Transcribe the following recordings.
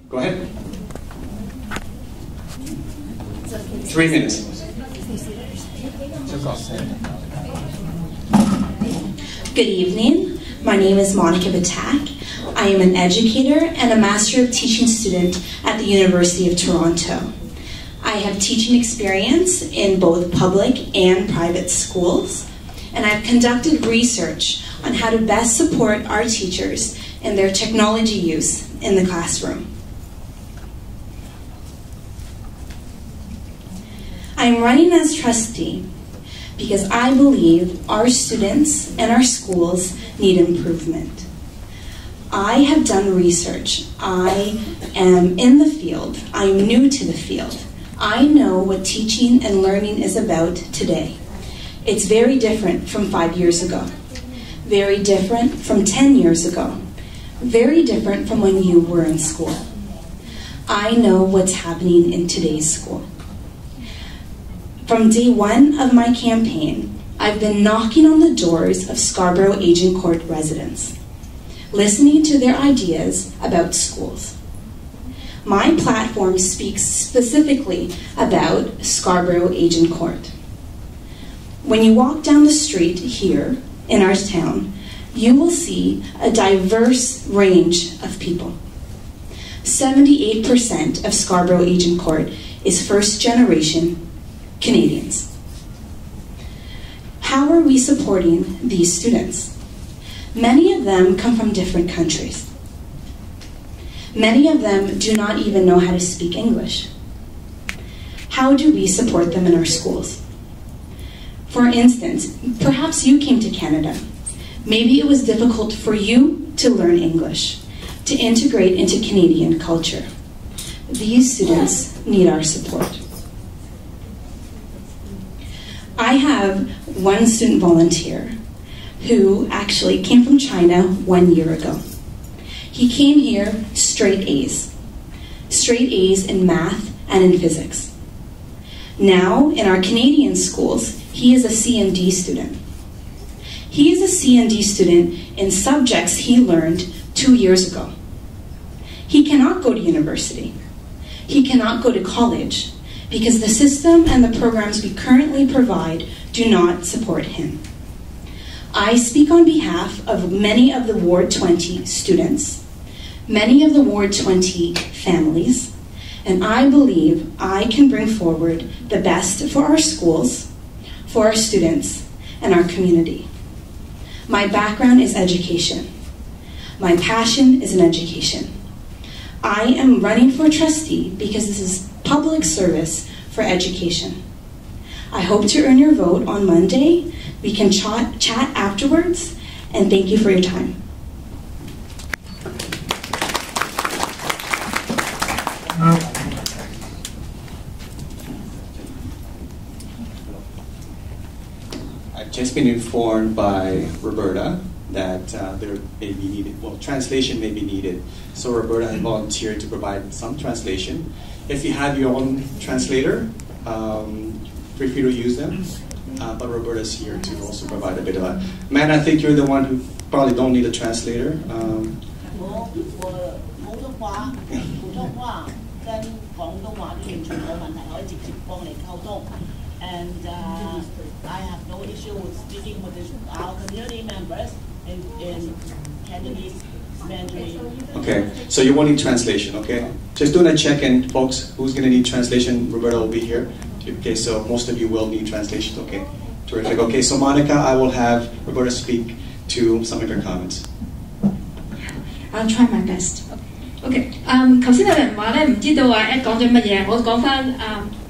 Go ahead. 3 minutes. Good evening. My name is Monica Batak. I am an educator and a Master of Teaching student at the University of Toronto. I have teaching experience in both public and private schools, and I've conducted research on how to best support our teachers in their technology use in the classroom. I'm running as trustee because I believe our students and our schools need improvement. I have done research. I am in the field. I'm new to the field. I know what teaching and learning is about today. It's very different from 5 years ago. Very different from 10 years ago. Very different from when you were in school. I know what's happening in today's school. From day one of my campaign, I've been knocking on the doors of Scarborough Agincourt residents, listening to their ideas about schools. My platform speaks specifically about Scarborough Agincourt. When you walk down the street here in our town, you will see a diverse range of people. 78% of Scarborough Agincourt is first-generation Canadians. How are we supporting these students? Many of them come from different countries. Many of them do not even know how to speak English. How do we support them in our schools? For instance, perhaps you came to Canada. Maybe it was difficult for you to learn English, to integrate into Canadian culture. These students need our support. I have one student volunteer who actually came from China 1 year ago. He came here straight A's in math and in physics. Now, in our Canadian schools, he is a C&D student. He is a C&D student in subjects he learned 2 years ago. He cannot go to university. He cannot go to college because the system and the programs we currently provide do not support him. I speak on behalf of many of the Ward 20 students, many of the Ward 20 families, and I believe I can bring forward the best for our schools, for our students, and our community. My background is education. My passion is in education. I am running for trustee because this is public service for education. I hope to earn your vote on Monday. We can chat afterwards, and thank you for your time. I've just been informed by Roberta that there may be needed, translation may be needed. So Roberta has volunteered to provide some translation. If you have your own translator, feel free to use them. But Roberta's here to also provide a bit of a... Man, I think you're the one who probably don't need a translator. And I have no issue with speaking with our community members in Cantonese, Mandarin. Okay, so you won't need translation, okay? Just doing a check-in, folks. Who's going to need translation? Roberta will be here. Okay, so most of you will need translation, okay? Terrific. Okay, so Monica, I will have Roberta speak to some of your comments. I'll try my best. Okay. 頭先有人話咧，唔知道話Ed講咗乜嘢，我講翻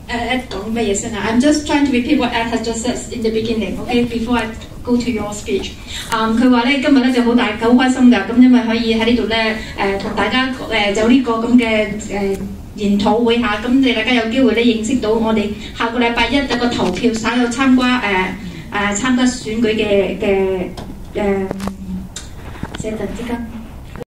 Ed 講乜嘢先啊 I'm just trying to repeat what Ed has just said in the beginning, okay? Before I go to your speech. 佢話咧今日咧就好開心㗎，咁因為可以喺呢度咧同大家就呢個咁嘅研討會下，咁大家有機會咧認識到我哋下個禮拜一有個投票，稍有參加選舉嘅寫突之間。